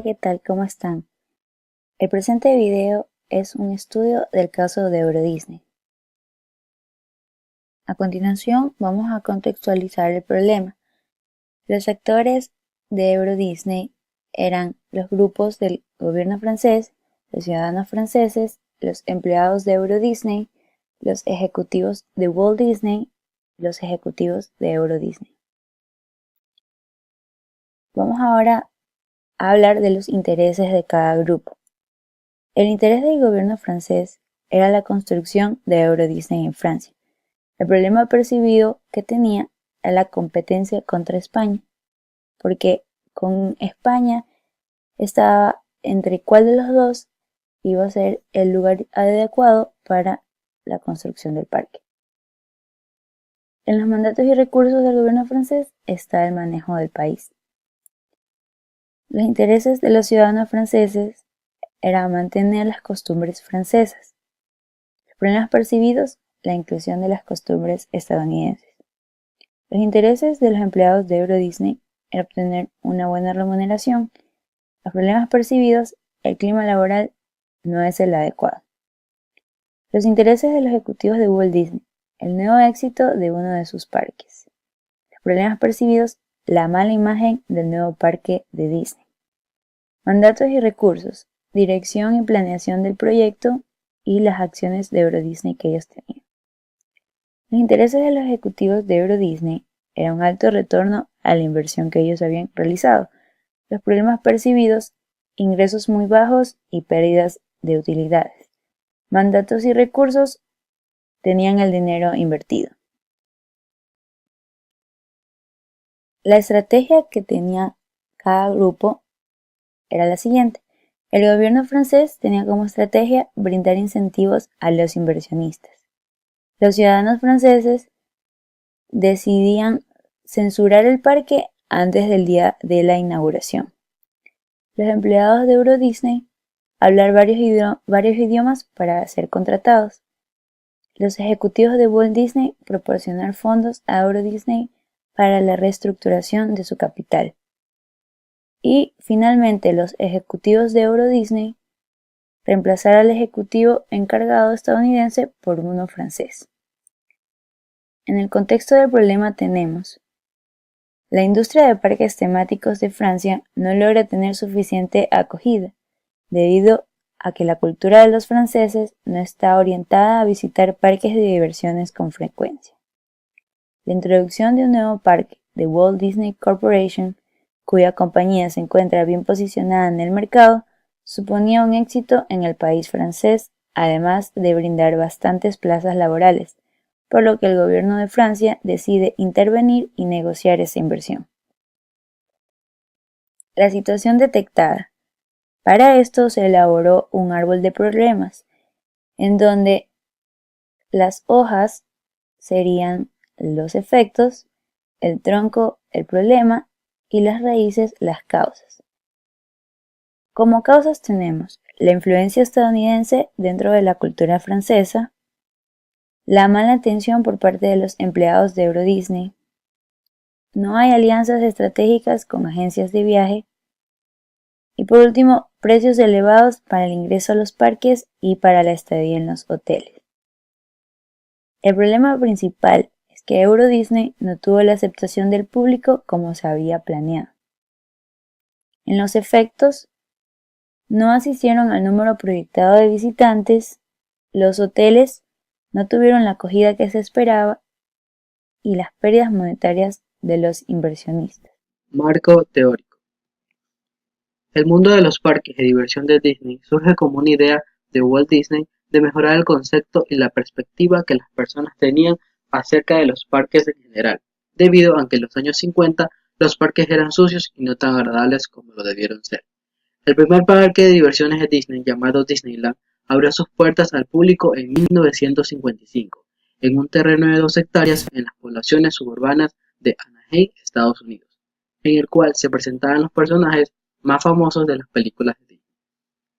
¿qué tal? ¿Cómo están? El presente video es un estudio del caso de Euro Disney. A continuación vamos a contextualizar el problema. Los actores de Euro Disney eran los grupos del gobierno francés, los ciudadanos franceses, los empleados de Euro Disney, los ejecutivos de Walt Disney, los ejecutivos de Euro Disney. Vamos ahora a hablar de los intereses de cada grupo. El interés del gobierno francés era la construcción de Euro Disney en Francia. El problema percibido que tenía era la competencia contra España, porque con España estaba entre cuál de los dos iba a ser el lugar adecuado para la construcción del parque. En los mandatos y recursos del gobierno francés está el manejo del país. Los intereses de los ciudadanos franceses era mantener las costumbres francesas. Los problemas percibidos, la inclusión de las costumbres estadounidenses. Los intereses de los empleados de Euro Disney era obtener una buena remuneración. Los problemas percibidos, el clima laboral no es el adecuado. Los intereses de los ejecutivos de Walt Disney, el nuevo éxito de uno de sus parques. Los problemas percibidos, la mala imagen del nuevo parque de Disney. Mandatos y recursos, dirección y planeación del proyecto y las acciones de Euro Disney que ellos tenían. Los intereses de los ejecutivos de Euro Disney era un alto retorno a la inversión que ellos habían realizado. Los problemas percibidos, ingresos muy bajos y pérdidas de utilidades. Mandatos y recursos, tenían el dinero invertido. La estrategia que tenía cada grupo era la siguiente. El gobierno francés tenía como estrategia brindar incentivos a los inversionistas. Los ciudadanos franceses decidían censurar el parque antes del día de la inauguración. Los empleados de Euro Disney hablar varios idiomas para ser contratados. Los ejecutivos de Walt Disney proporcionar fondos a Euro Disney para la reestructuración de su capital. Y finalmente los ejecutivos de Euro Disney reemplazar al ejecutivo encargado estadounidense por uno francés. En el contexto del problema tenemos: la industria de parques temáticos de Francia no logra tener suficiente acogida, debido a que la cultura de los franceses no está orientada a visitar parques de diversiones con frecuencia. La introducción de un nuevo parque de Walt Disney Corporation, cuya compañía se encuentra bien posicionada en el mercado, suponía un éxito en el país francés, además de brindar bastantes plazas laborales, por lo que el gobierno de Francia decide intervenir y negociar esa inversión. La situación detectada. Para esto se elaboró un árbol de problemas, en donde las hojas serían los efectos, el tronco, el problema, y las raíces, las causas. Como causas tenemos la influencia estadounidense dentro de la cultura francesa, la mala atención por parte de los empleados de Euro Disney, no hay alianzas estratégicas con agencias de viaje, y por último, precios elevados para el ingreso a los parques y para la estadía en los hoteles. El problema principal es que Euro Disney no tuvo la aceptación del público como se había planeado. En los efectos, no asistieron al número proyectado de visitantes, los hoteles no tuvieron la acogida que se esperaba y las pérdidas monetarias de los inversionistas. Marco teórico. El mundo de los parques de diversión de Disney surge como una idea de Walt Disney de mejorar el concepto y la perspectiva que las personas tenían acerca de los parques en general, debido a que en los años 50 los parques eran sucios y no tan agradables como lo debieron ser. El primer parque de diversiones de Disney, llamado Disneyland, abrió sus puertas al público en 1955, en un terreno de 2 hectáreas en las poblaciones suburbanas de Anaheim, Estados Unidos, en el cual se presentaban los personajes más famosos de las películas de Disney.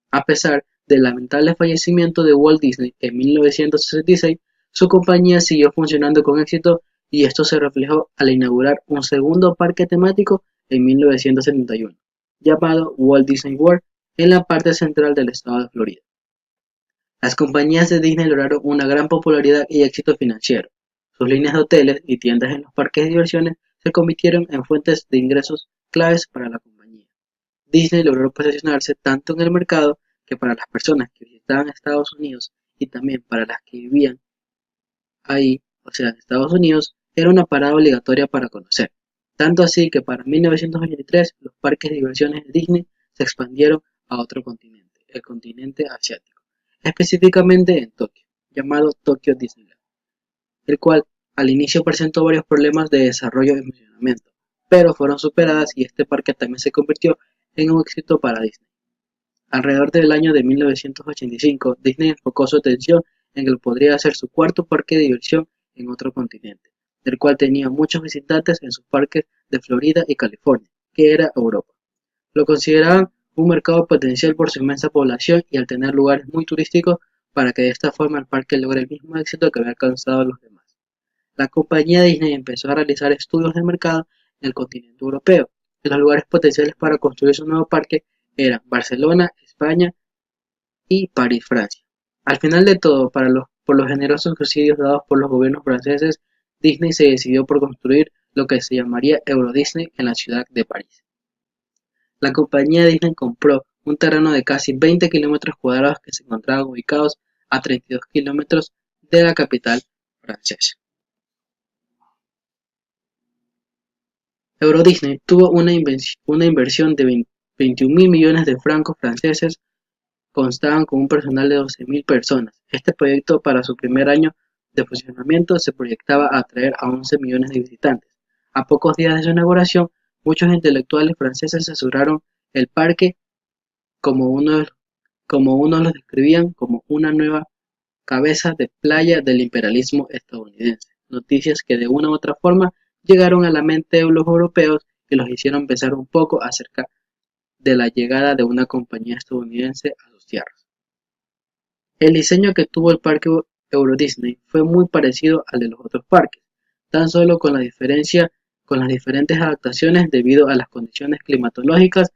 A pesar del lamentable fallecimiento de Walt Disney en 1966, su compañía siguió funcionando con éxito y esto se reflejó al inaugurar un segundo parque temático en 1971, llamado Walt Disney World en la parte central del estado de Florida. Las compañías de Disney lograron una gran popularidad y éxito financiero. Sus líneas de hoteles y tiendas en los parques de diversiones se convirtieron en fuentes de ingresos claves para la compañía. Disney logró posicionarse tanto en el mercado que para las personas que visitaban Estados Unidos y también para las que vivían ahí, o sea, en Estados Unidos, era una parada obligatoria para conocer. Tanto así que para 1983 los parques de diversiones de Disney se expandieron a otro continente, el continente asiático, específicamente en Tokio, llamado Tokyo Disneyland, el cual al inicio presentó varios problemas de desarrollo y funcionamiento, pero fueron superadas y este parque también se convirtió en un éxito para Disney. Alrededor del año de 1985, Disney enfocó su atención en que podría ser su cuarto parque de diversión en otro continente, del cual tenía muchos visitantes en sus parques de Florida y California, que era Europa. Lo consideraban un mercado potencial por su inmensa población y al tener lugares muy turísticos para que de esta forma el parque logre el mismo éxito que había alcanzado los demás. La compañía Disney empezó a realizar estudios de mercado en el continente europeo. Los lugares potenciales para construir su nuevo parque eran Barcelona, España y París, Francia. Al final de todo, por los generosos subsidios dados por los gobiernos franceses, Disney se decidió por construir lo que se llamaría Euro Disney en la ciudad de París. La compañía Disney compró un terreno de casi 20 kilómetros cuadrados que se encontraban ubicados a 32 kilómetros de la capital francesa. Euro Disney tuvo una inversión de 21.000 millones de francos franceses, constaban con un personal de 12.000 personas. Este proyecto para su primer año de funcionamiento se proyectaba atraer a 11 millones de visitantes. A pocos días de su inauguración, muchos intelectuales franceses aseguraron el parque como uno lo describían como una nueva cabeza de playa del imperialismo estadounidense. Noticias que de una u otra forma llegaron a la mente de los europeos y los hicieron pensar un poco acerca de la llegada de una compañía estadounidense a sus tierras. El diseño que tuvo el parque Euro Disney fue muy parecido al de los otros parques, tan solo con las diferentes adaptaciones debido a las condiciones climatológicas.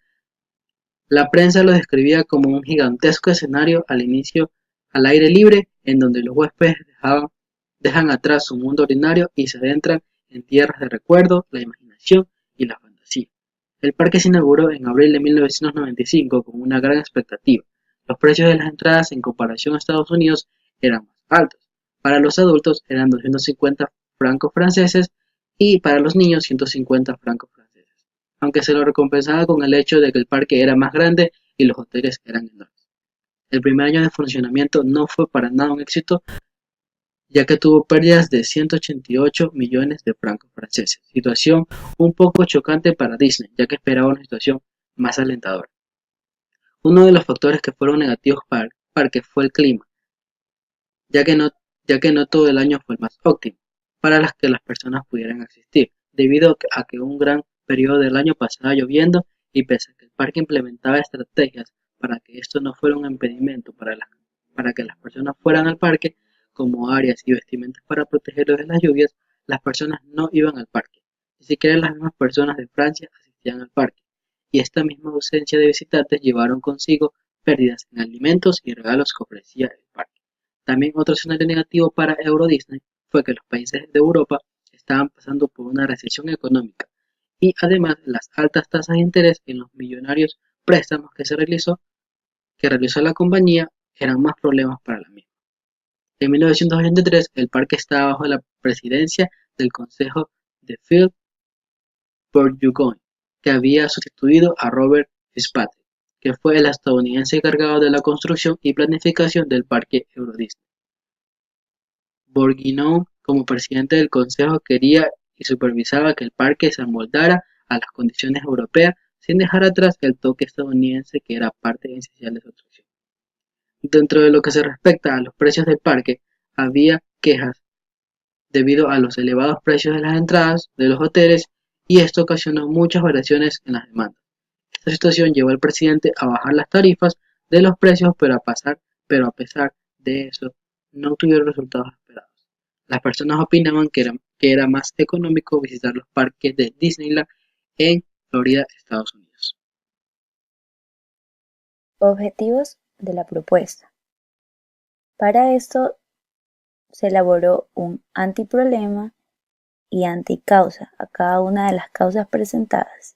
La prensa lo describía como un gigantesco escenario al aire libre en donde los huéspedes dejan atrás su mundo ordinario y se adentran en tierras de recuerdo, la imaginación y la fantasía. El parque se inauguró en abril de 1995 con una gran expectativa. Los precios de las entradas en comparación a Estados Unidos eran más altos. Para los adultos eran 250 francos franceses y para los niños 150 francos franceses, aunque se lo recompensaba con el hecho de que el parque era más grande y los hoteles eran enormes. El primer año de funcionamiento no fue para nada un éxito, ya que tuvo pérdidas de 188 millones de francos franceses, situación un poco chocante para Disney, ya que esperaba una situación más alentadora. Uno de los factores que fueron negativos para el parque fue el clima, ya que no, ya que no todo el año fue el más óptimo para las que las personas pudieran asistir, debido a que un gran periodo del año pasaba lloviendo y pese a que el parque implementaba estrategias para que esto no fuera un impedimento para que las personas fueran al parque, como áreas y vestimentas para protegerlos de las lluvias, las personas no iban al parque. Ni siquiera las mismas personas de Francia asistían al parque, y esta misma ausencia de visitantes llevaron consigo pérdidas en alimentos y regalos que ofrecía el parque. También otro escenario negativo para Euro Disney fue que los países de Europa estaban pasando por una recesión económica y además las altas tasas de interés en los millonarios préstamos que realizó la compañía eran más problemas para la misma. En 1983 el parque estaba bajo la presidencia del Consejo de Phil Burgoyne, que había sustituido a Robert Fitzpatrick, que fue el estadounidense encargado de la construcción y planificación del parque Euro Disney. Bourguignon, como presidente del consejo, quería y supervisaba que el parque se amoldara a las condiciones europeas sin dejar atrás el toque estadounidense que era parte esencial de su atracción. Dentro de lo que se respecta a los precios del parque, había quejas debido a los elevados precios de las entradas de los hoteles y esto ocasionó muchas variaciones en las demandas. Esta situación llevó al presidente a bajar las tarifas de los precios, pero a pesar de eso no tuvieron resultados esperados. Las personas opinaban que era más económico visitar los parques de Disneyland en Florida, Estados Unidos. Objetivos de la propuesta. Para esto se elaboró un antiproblema y anticausa a cada una de las causas presentadas.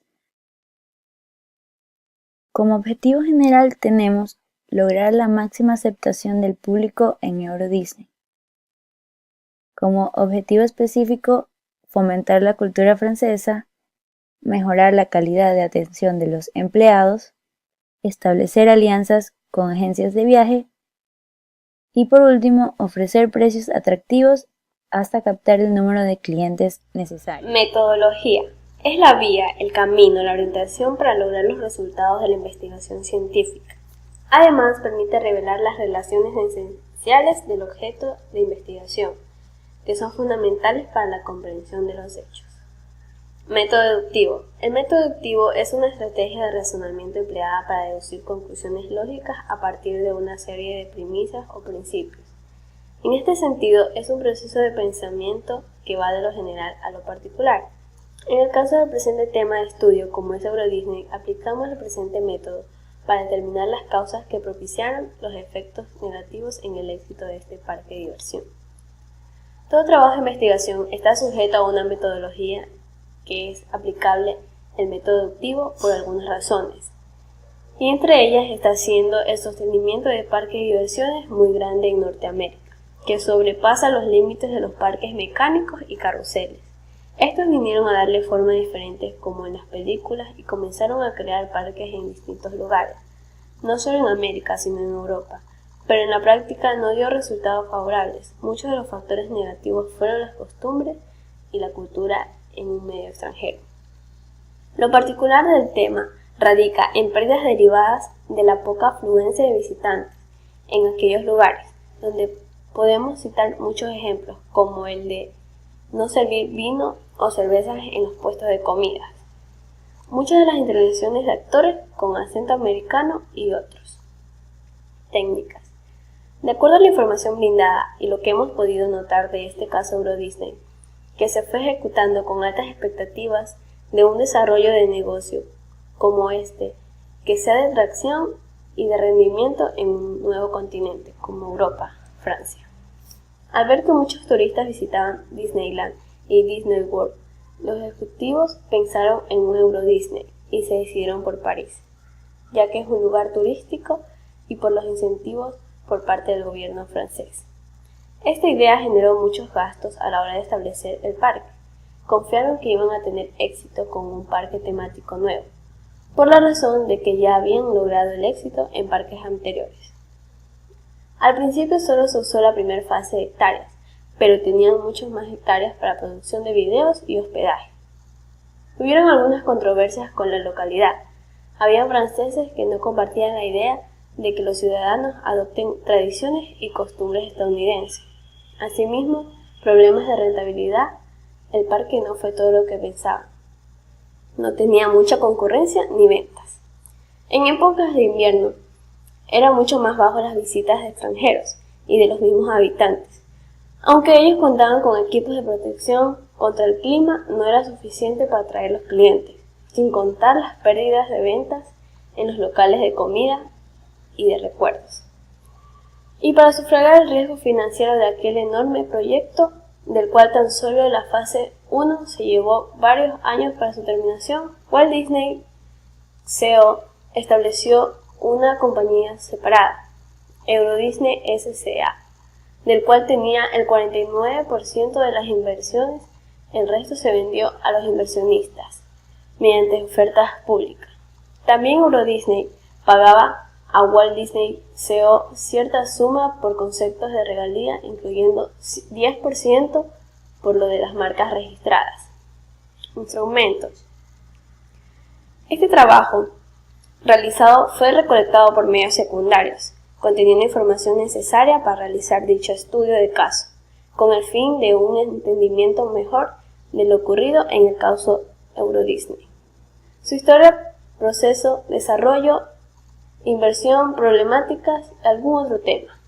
Como objetivo general tenemos lograr la máxima aceptación del público en Euro Disney. Como objetivo específico, fomentar la cultura francesa, mejorar la calidad de atención de los empleados, establecer alianzas con agencias de viaje y por último, ofrecer precios atractivos hasta captar el número de clientes necesario. Metodología. Es la vía, el camino, la orientación para lograr los resultados de la investigación científica. Además, permite revelar las relaciones esenciales del objeto de investigación, que son fundamentales para la comprensión de los hechos. Método deductivo. El método deductivo es una estrategia de razonamiento empleada para deducir conclusiones lógicas a partir de una serie de premisas o principios. En este sentido, es un proceso de pensamiento que va de lo general a lo particular. En el caso del presente tema de estudio, como es Euro Disney, aplicamos el presente método para determinar las causas que propiciaron los efectos negativos en el éxito de este parque de diversión. Todo trabajo de investigación está sujeto a una metodología que es aplicable el método deductivo por algunas razones, y entre ellas está siendo el sostenimiento de parques de diversiones muy grande en Norteamérica, que sobrepasa los límites de los parques mecánicos y carruseles. Estos vinieron a darle forma diferente como en las películas y comenzaron a crear parques en distintos lugares, no solo en América sino en Europa, pero en la práctica no dio resultados favorables. Muchos de los factores negativos fueron las costumbres y la cultura en un medio extranjero. Lo particular del tema radica en pérdidas derivadas de la poca afluencia de visitantes en aquellos lugares, donde podemos citar muchos ejemplos, como el de no servir vino o cervezas en los puestos de comidas, muchas de las intervenciones de actores con acento americano y otros. Técnicas. De acuerdo a la información brindada y lo que hemos podido notar de este caso Euro Disney, que se fue ejecutando con altas expectativas de un desarrollo de negocio como este, que sea de atracción y de rendimiento en un nuevo continente como Europa, Francia. Al ver que muchos turistas visitaban Disneyland y Disney World, los ejecutivos pensaron en un Euro Disney y se decidieron por París, ya que es un lugar turístico y por los incentivos por parte del gobierno francés. Esta idea generó muchos gastos a la hora de establecer el parque. Confiaron que iban a tener éxito con un parque temático nuevo, por la razón de que ya habían logrado el éxito en parques anteriores. Al principio solo se usó la primera fase de hectáreas, pero tenían muchas más hectáreas para producción de videos y hospedaje. Hubieron algunas controversias con la localidad. Había franceses que no compartían la idea de que los ciudadanos adopten tradiciones y costumbres estadounidenses. Asimismo, problemas de rentabilidad, el parque no fue todo lo que pensaban. No tenía mucha concurrencia ni ventas. En épocas de invierno, eran mucho más bajo las visitas de extranjeros y de los mismos habitantes. Aunque ellos contaban con equipos de protección contra el clima, no era suficiente para atraer los clientes, sin contar las pérdidas de ventas en los locales de comida y de recuerdos. Y para sufragar el riesgo financiero de aquel enorme proyecto, del cual tan solo la fase 1 se llevó varios años para su terminación, Walt Disney Co. estableció una compañía separada, Euro Disney S.C.A., del cual tenía el 49% de las inversiones, el resto se vendió a los inversionistas, mediante ofertas públicas. También Euro Disney pagaba a Walt Disney Co. cierta suma por conceptos de regalía, incluyendo 10% por lo de las marcas registradas. Instrumentos. Este trabajo realizado fue recolectado por medios secundarios, conteniendo información necesaria para realizar dicho estudio de caso, con el fin de un entendimiento mejor de lo ocurrido en el caso Euro Disney. Su historia, proceso, desarrollo, inversión, problemáticas, algún otro tema.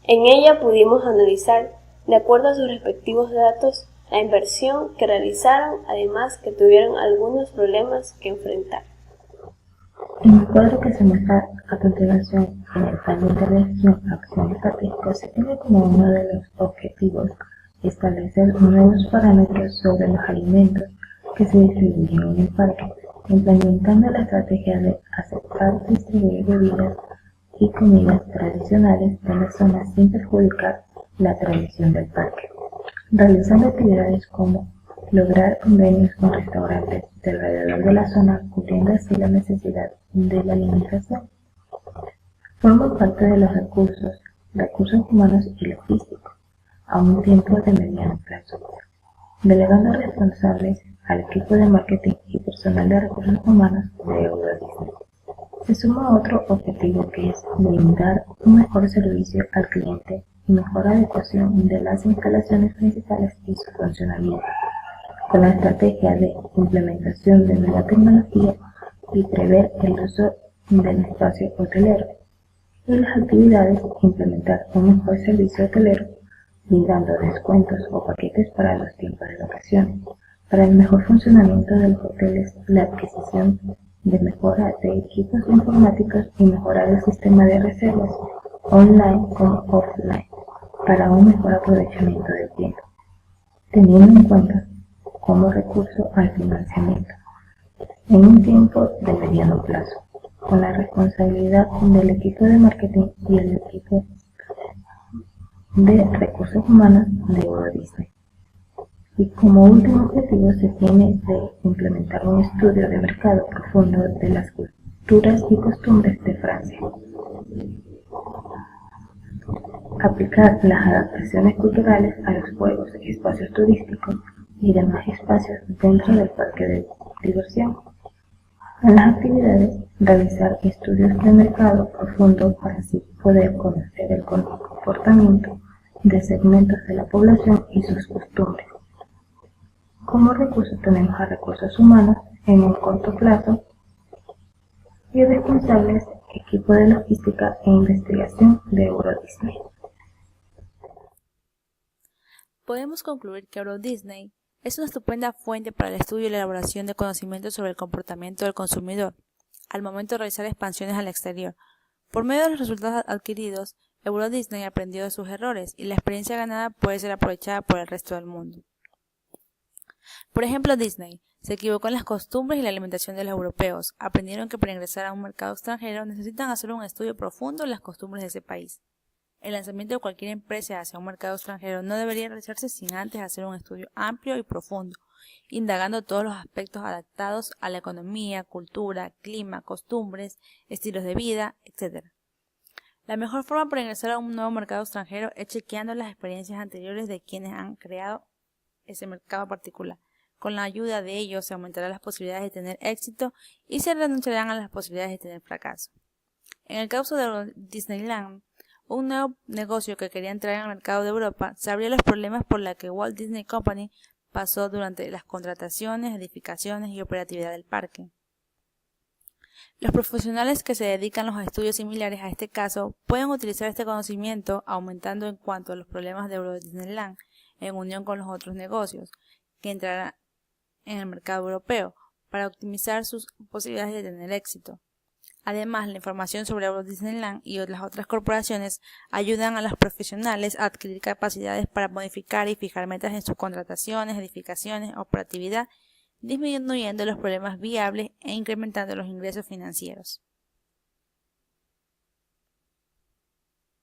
En ella pudimos analizar, de acuerdo a sus respectivos datos, la inversión que realizaron, además que tuvieron algunos problemas que enfrentar. En el cuadro que se muestra A continuación, en el plan de intervención acción estratégica se tiene como uno de los objetivos establecer nuevos parámetros sobre los alimentos que se distribuyen en el parque, implementando la estrategia de aceptar distribuir bebidas y comidas tradicionales de la zona sin perjudicar la tradición del parque, realizando actividades como lograr convenios con restaurantes de alrededor de la zona, cubriendo así la necesidad de la alimentación. Forman parte de los recursos humanos y logísticos, a un tiempo de mediano plazo, delegando responsables al equipo de marketing y personal de recursos humanos de Euro Disney. Se suma otro objetivo que es brindar un mejor servicio al cliente y mejor adecuación de las instalaciones principales y su funcionalidad, con la estrategia de implementación de nueva tecnología y prever el uso del espacio hotelero. Y las actividades, implementar un mejor servicio hotelero, brindando descuentos o paquetes para los tiempos de vacaciones, para el mejor funcionamiento de los hoteles, la adquisición de mejora de equipos informáticos y mejorar el sistema de reservas online como offline, para un mejor aprovechamiento del tiempo, teniendo en cuenta como recurso al financiamiento, en un tiempo de mediano plazo, con la responsabilidad del equipo de marketing y el equipo de recursos humanos de Euro Disney. Y como último objetivo se tiene de implementar un estudio de mercado profundo de las culturas y costumbres de Francia. Aplicar las adaptaciones culturales a los juegos, espacios turísticos y demás espacios dentro del parque de diversión. En las actividades, realizar estudios de mercado profundo para así poder conocer el comportamiento de segmentos de la población y sus costumbres. Como recurso tenemos a recursos humanos en un corto plazo y responsables equipo de logística e investigación de Euro Disney. Podemos concluir que Euro Disney es una estupenda fuente para el estudio y la elaboración de conocimientos sobre el comportamiento del consumidor al momento de realizar expansiones al exterior. Por medio de los resultados adquiridos, Euro Disney aprendió de sus errores y la experiencia ganada puede ser aprovechada por el resto del mundo. Por ejemplo, Disney se equivocó en las costumbres y la alimentación de los europeos. Aprendieron que para ingresar a un mercado extranjero necesitan hacer un estudio profundo de las costumbres de ese país. El lanzamiento de cualquier empresa hacia un mercado extranjero no debería realizarse sin antes hacer un estudio amplio y profundo, indagando todos los aspectos adaptados a la economía, cultura, clima, costumbres, estilos de vida, etc. La mejor forma para ingresar a un nuevo mercado extranjero es chequeando las experiencias anteriores de quienes han creado ese mercado particular. Con la ayuda de ellos se aumentarán las posibilidades de tener éxito y se renunciarán a las posibilidades de tener fracaso. En el caso de Disneyland, un nuevo negocio que quería entrar en el mercado de Europa, sabría los problemas por los que Walt Disney Company pasó durante las contrataciones, edificaciones y operatividad del parque. Los profesionales que se dedican a los estudios similares a este caso pueden utilizar este conocimiento aumentando en cuanto a los problemas de Euro Disneyland en unión con los otros negocios que entrarán en el mercado europeo para optimizar sus posibilidades de tener éxito. Además, la información sobre Euro Disneyland y las otras corporaciones ayudan a los profesionales a adquirir capacidades para modificar y fijar metas en sus contrataciones, edificaciones, operatividad, disminuyendo los problemas viables e incrementando los ingresos financieros.